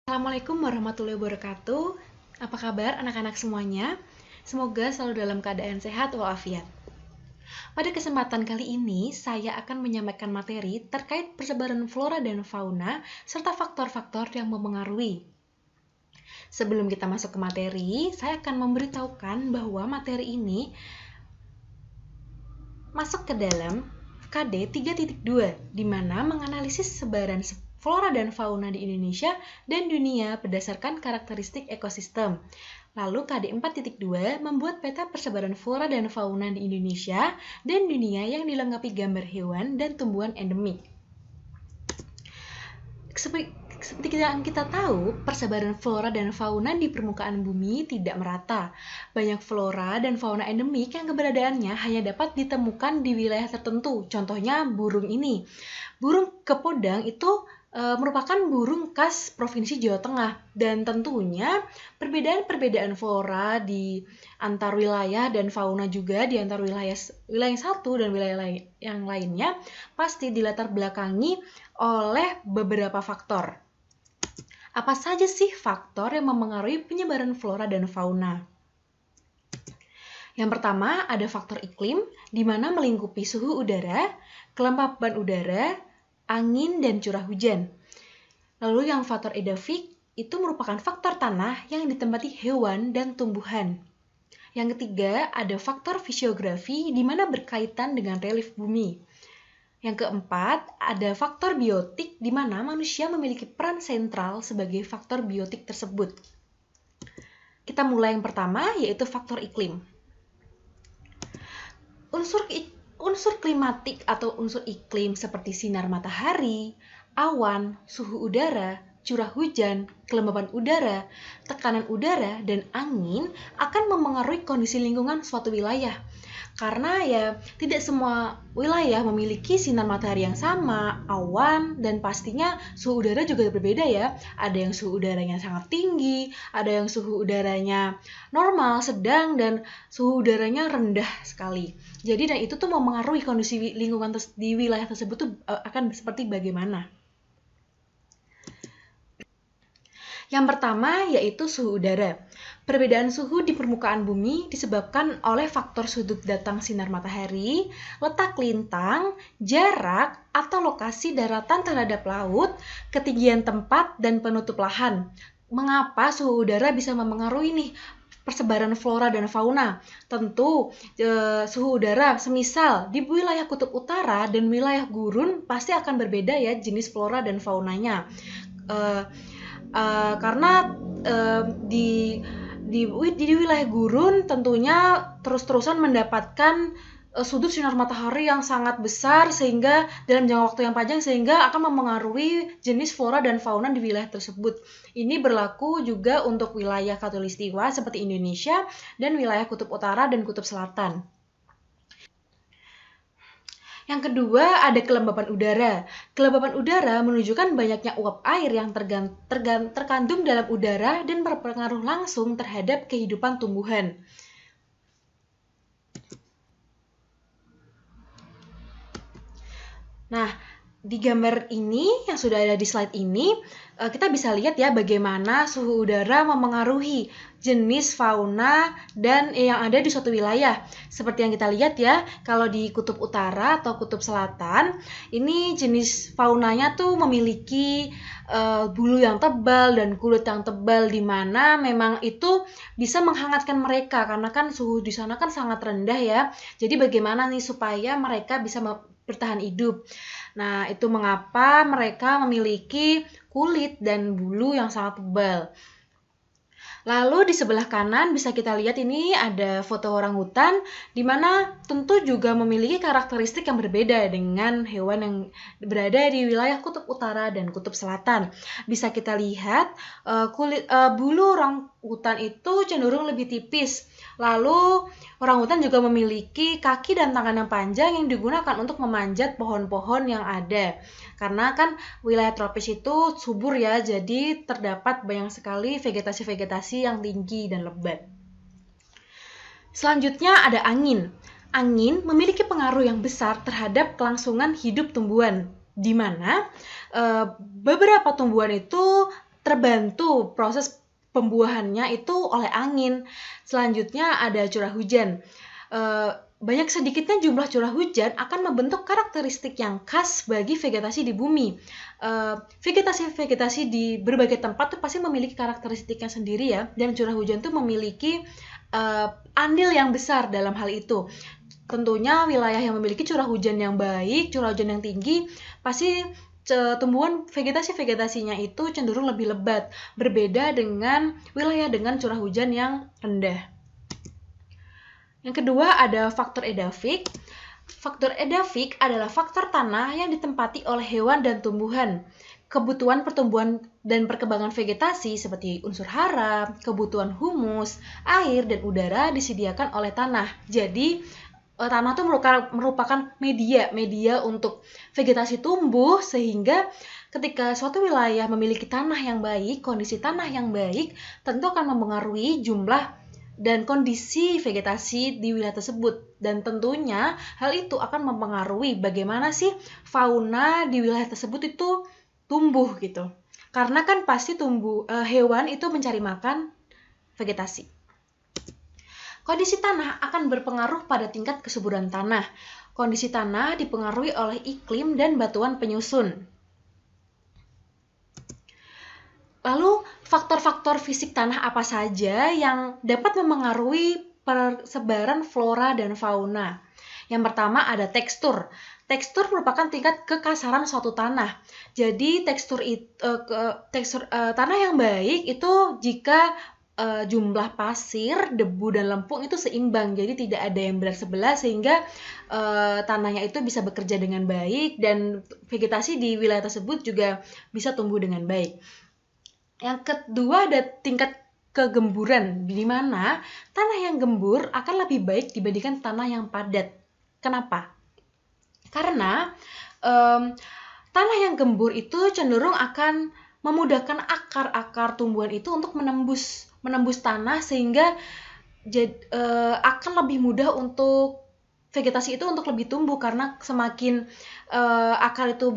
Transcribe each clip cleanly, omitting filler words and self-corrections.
Assalamualaikum warahmatullahi wabarakatuh. Apa kabar anak-anak semuanya? Semoga selalu dalam keadaan sehat walafiat. Pada kesempatan kali ini, saya akan menyampaikan materi terkait persebaran flora dan fauna serta faktor-faktor yang mempengaruhi. Sebelum kita masuk ke materi, saya akan memberitahukan bahwa materi ini masuk ke dalam KD 3.2, di mana menganalisis sebaran flora dan fauna di Indonesia dan dunia berdasarkan karakteristik ekosistem. Lalu KD 4.2 membuat peta persebaran flora dan fauna di Indonesia dan dunia yang dilengkapi gambar hewan dan tumbuhan endemik. Seperti yang kita tahu, persebaran flora dan fauna di permukaan bumi tidak merata. Banyak flora dan fauna endemik yang keberadaannya hanya dapat ditemukan di wilayah tertentu. Contohnya burung ini. Burung kepodang itu merupakan burung khas Provinsi Jawa Tengah, dan tentunya perbedaan flora di antar wilayah dan fauna juga di antar wilayah satu dan wilayah yang lainnya pasti dilatar belakangi oleh beberapa faktor. Apa saja sih faktor yang mempengaruhi penyebaran flora dan fauna? Yang pertama ada faktor iklim, di mana melingkupi suhu udara, kelembapan udara, angin, dan curah hujan. Lalu yang faktor edafik itu merupakan faktor tanah yang ditempati hewan dan tumbuhan. Yang ketiga ada faktor fisiografi, di mana berkaitan dengan relief bumi. Yang keempat ada faktor biotik, di mana manusia memiliki peran sentral sebagai faktor biotik tersebut. Kita mulai yang pertama, yaitu faktor iklim. Unsur klimatik atau unsur iklim seperti sinar matahari, awan, suhu udara, curah hujan, kelembapan udara, tekanan udara, dan angin akan mempengaruhi kondisi lingkungan suatu wilayah. Karena tidak semua wilayah memiliki sinar matahari yang sama, awan, dan pastinya suhu udara juga berbeda ya. Ada yang suhu udaranya sangat tinggi, ada yang suhu udaranya normal, sedang, dan suhu udaranya rendah sekali. Jadi dan itu tuh mempengaruhi kondisi lingkungan di wilayah tersebut tuh akan seperti bagaimana. Yang pertama yaitu suhu udara. Perbedaan suhu di permukaan bumi disebabkan oleh faktor sudut datang sinar matahari, letak lintang, jarak atau lokasi daratan terhadap laut, ketinggian tempat, dan penutup lahan. Mengapa suhu udara bisa mempengaruhi persebaran flora dan fauna? Tentu suhu udara semisal di wilayah kutub utara dan wilayah gurun pasti akan berbeda ya jenis flora dan faunanya. Karena di wilayah gurun tentunya terus-terusan mendapatkan sudut sinar matahari yang sangat besar sehingga dalam jangka waktu yang panjang sehingga akan mempengaruhi jenis flora dan fauna di wilayah tersebut. Ini berlaku juga untuk wilayah khatulistiwa seperti Indonesia dan wilayah kutub utara dan kutub selatan. Yang kedua ada kelembapan udara. Kelembapan udara menunjukkan banyaknya uap air yang terkandung dalam udara dan berpengaruh langsung terhadap kehidupan tumbuhan. Nah, di gambar ini yang sudah ada di slide ini, kita bisa lihat ya bagaimana suhu udara mempengaruhi jenis fauna dan yang ada di suatu wilayah. Seperti yang kita lihat ya, kalau di kutub utara atau kutub selatan, ini jenis faunanya tuh memiliki bulu yang tebal dan kulit yang tebal, di mana memang itu bisa menghangatkan mereka karena kan suhu di sana kan sangat rendah ya. Jadi bagaimana nih supaya mereka bisa bertahan hidup. Nah, itu mengapa mereka memiliki kulit dan bulu yang sangat tebal. Lalu di sebelah kanan bisa kita lihat ini ada foto orangutan, di mana tentu juga memiliki karakteristik yang berbeda dengan hewan yang berada di wilayah kutub utara dan kutub selatan. Bisa kita lihat bulu orangutan itu cenderung lebih tipis. Lalu orangutan juga memiliki kaki dan tangan yang panjang yang digunakan untuk memanjat pohon-pohon yang ada. Karena kan wilayah tropis itu subur ya, jadi terdapat banyak sekali vegetasi-vegetasi yang tinggi dan lebat. Selanjutnya ada angin. Angin memiliki pengaruh yang besar terhadap kelangsungan hidup tumbuhan, di mana beberapa tumbuhan itu terbantu proses pembuahannya itu oleh angin. Selanjutnya ada curah hujan. Banyak sedikitnya jumlah curah hujan akan membentuk karakteristik yang khas bagi vegetasi di bumi. Vegetasi-vegetasi di berbagai tempat tuh pasti memiliki karakteristiknya sendiri ya, dan curah hujan tuh memiliki andil yang besar dalam hal itu. Tentunya wilayah yang memiliki curah hujan yang baik, curah hujan yang tinggi, pasti tumbuhan vegetasi-vegetasinya itu cenderung lebih lebat, berbeda dengan wilayah dengan curah hujan yang rendah. Yang kedua ada faktor edafik. Faktor edafik adalah faktor tanah yang ditempati oleh hewan dan tumbuhan. Kebutuhan pertumbuhan dan perkembangan vegetasi seperti unsur hara, kebutuhan humus, air, dan udara disediakan oleh tanah. Jadi, tanah itu merupakan media untuk vegetasi tumbuh, sehingga ketika suatu wilayah memiliki tanah yang baik, kondisi tanah yang baik, tentu akan mempengaruhi jumlah dan kondisi vegetasi di wilayah tersebut. Dan tentunya hal itu akan mempengaruhi bagaimana sih fauna di wilayah tersebut itu tumbuh gitu. Karena kan pasti hewan itu mencari makan vegetasi. Kondisi tanah akan berpengaruh pada tingkat kesuburan tanah. Kondisi tanah dipengaruhi oleh iklim dan batuan penyusun. Lalu, faktor-faktor fisik tanah apa saja yang dapat memengaruhi persebaran flora dan fauna? Yang pertama ada tekstur. Tekstur merupakan tingkat kekasaran suatu tanah. Jadi, tekstur tanah yang baik itu jika jumlah pasir, debu, dan lempung itu seimbang. Jadi, tidak ada yang berat sebelah sehingga tanahnya itu bisa bekerja dengan baik dan vegetasi di wilayah tersebut juga bisa tumbuh dengan baik. Yang kedua ada tingkat kegemburan, di mana tanah yang gembur akan lebih baik dibandingkan tanah yang padat. Kenapa? Karena tanah yang gembur itu cenderung akan memudahkan akar-akar tumbuhan itu untuk menembus tanah, sehingga akan lebih mudah untuk vegetasi itu untuk lebih tumbuh, karena semakin akar itu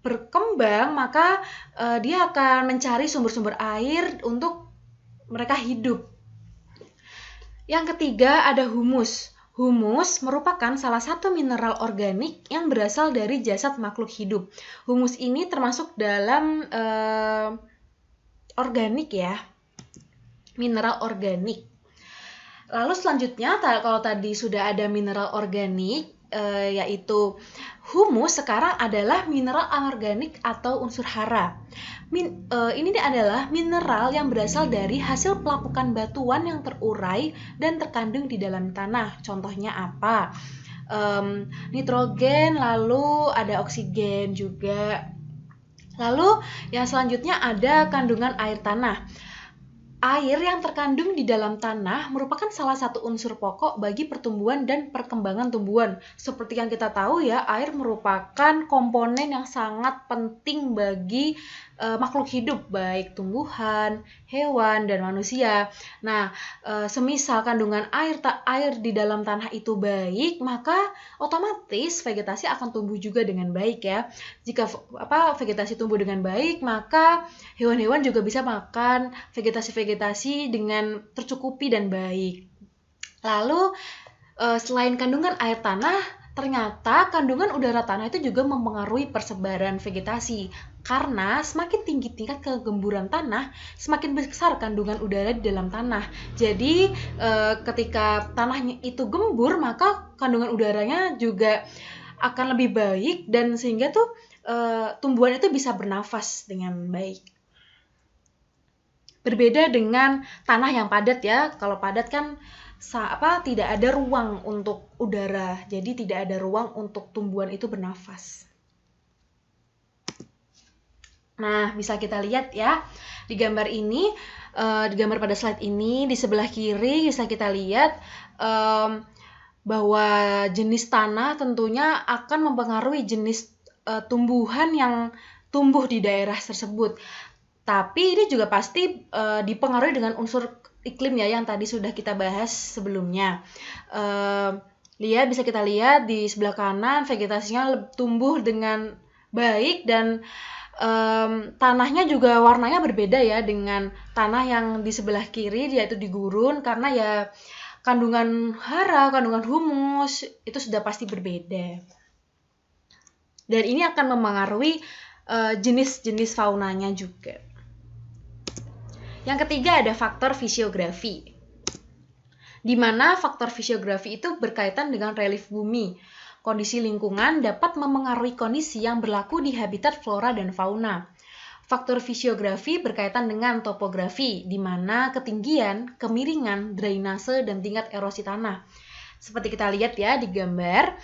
berkembang, maka dia akan mencari sumber-sumber air untuk mereka hidup. Yang ketiga ada humus. Humus merupakan salah satu mineral organik yang berasal dari jasad makhluk hidup. Humus ini termasuk dalam organik ya, mineral organik. Lalu selanjutnya, kalau tadi sudah ada mineral organik, yaitu humus, sekarang adalah mineral anorganik atau unsur hara. Ini adalah mineral yang berasal dari hasil pelapukan batuan yang terurai dan terkandung di dalam tanah. Contohnya apa? Nitrogen, lalu ada oksigen juga. Lalu yang selanjutnya ada kandungan air tanah. Air yang terkandung di dalam tanah merupakan salah satu unsur pokok bagi pertumbuhan dan perkembangan tumbuhan. Seperti yang kita tahu ya, air merupakan komponen yang sangat penting bagi makhluk hidup, baik tumbuhan, hewan, dan manusia. Nah, semisal kandungan air di dalam tanah itu baik, maka otomatis vegetasi akan tumbuh juga dengan baik ya. Jika vegetasi tumbuh dengan baik, maka hewan-hewan juga bisa makan vegetasi dengan tercukupi dan baik. Lalu, selain kandungan air tanah, ternyata kandungan udara tanah itu juga mempengaruhi persebaran vegetasi. Karena semakin tinggi tingkat kegemburan tanah, semakin besar kandungan udara di dalam tanah. Jadi, ketika tanahnya itu gembur, maka kandungan udaranya juga akan lebih baik, dan sehingga tuh tumbuhan itu bisa bernafas dengan baik. Berbeda dengan tanah yang padat ya. Kalau padat kan tidak ada ruang untuk udara, jadi tidak ada ruang untuk tumbuhan itu bernafas. Nah, bisa kita lihat ya di gambar ini, di gambar pada slide ini, di sebelah kiri bisa kita lihat bahwa jenis tanah tentunya akan mempengaruhi jenis tumbuhan yang tumbuh di daerah tersebut. Tapi ini juga pasti dipengaruhi dengan unsur iklim ya, yang tadi sudah kita bahas sebelumnya. Bisa kita lihat di sebelah kanan vegetasinya tumbuh dengan baik, dan Tanahnya juga warnanya berbeda ya dengan tanah yang di sebelah kiri, yaitu di gurun, karena ya kandungan hara, kandungan humus itu sudah pasti berbeda. Dan ini akan memengaruhi jenis-jenis faunanya juga. Yang ketiga ada faktor fisiografi, di mana faktor fisiografi itu berkaitan dengan relief bumi. Kondisi lingkungan dapat memengaruhi kondisi yang berlaku di habitat flora dan fauna. Faktor fisiografi berkaitan dengan topografi, di mana ketinggian, kemiringan, drainase, dan tingkat erosi tanah. Seperti kita lihat ya di gambar,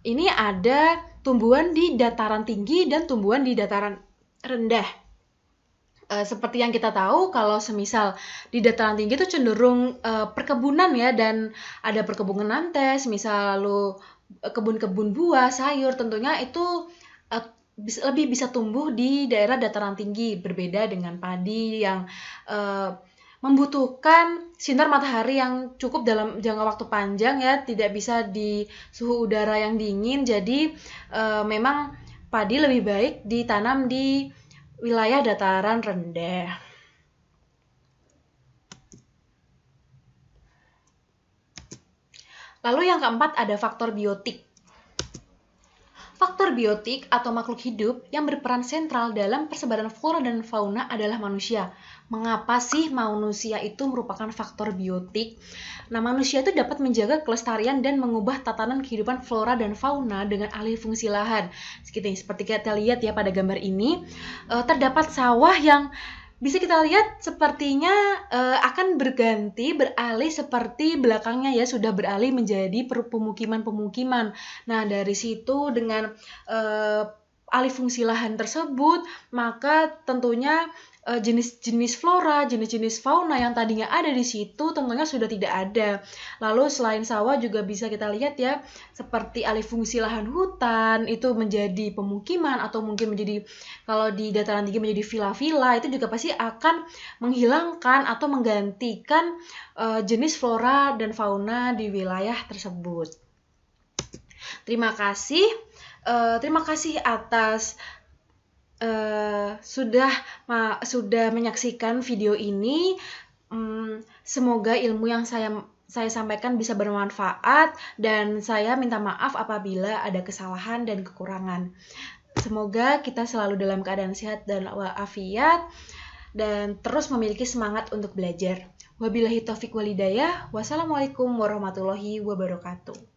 ini ada tumbuhan di dataran tinggi dan tumbuhan di dataran rendah. Seperti yang kita tahu, kalau semisal di dataran tinggi itu cenderung perkebunan ya, dan ada perkebunan nantes, misal lalu kebun-kebun buah, sayur, tentunya itu lebih bisa tumbuh di daerah dataran tinggi, berbeda dengan padi yang membutuhkan sinar matahari yang cukup dalam jangka waktu panjang ya, tidak bisa di suhu udara yang dingin. Jadi memang padi lebih baik ditanam di wilayah dataran rendah. Lalu yang keempat ada faktor biotik. Faktor biotik atau makhluk hidup yang berperan sentral dalam persebaran flora dan fauna adalah manusia. Mengapa sih manusia itu merupakan faktor biotik? Nah, manusia itu dapat menjaga kelestarian dan mengubah tatanan kehidupan flora dan fauna dengan alih fungsi lahan. Seperti kita lihat ya pada gambar ini, terdapat sawah yang bisa kita lihat sepertinya akan beralih seperti belakangnya ya, sudah beralih menjadi pemukiman-pemukiman. Nah, dari situ dengan alih fungsi lahan tersebut, maka tentunya jenis-jenis flora, jenis-jenis fauna yang tadinya ada di situ tentunya sudah tidak ada. Lalu selain sawah juga bisa kita lihat ya, seperti alih fungsi lahan hutan itu menjadi pemukiman, atau mungkin menjadi, kalau di dataran tinggi menjadi villa-villa, itu juga pasti akan menghilangkan atau menggantikan jenis flora dan fauna di wilayah tersebut. Terima kasih atas sudah menyaksikan video ini. Semoga ilmu yang saya sampaikan bisa bermanfaat, dan saya minta maaf apabila ada kesalahan dan kekurangan. Semoga kita selalu dalam keadaan sehat dan walafiat, dan terus memiliki semangat untuk belajar. Wabillahi taufiq walhidayah. Wassalamualaikum warahmatullahi wabarakatuh.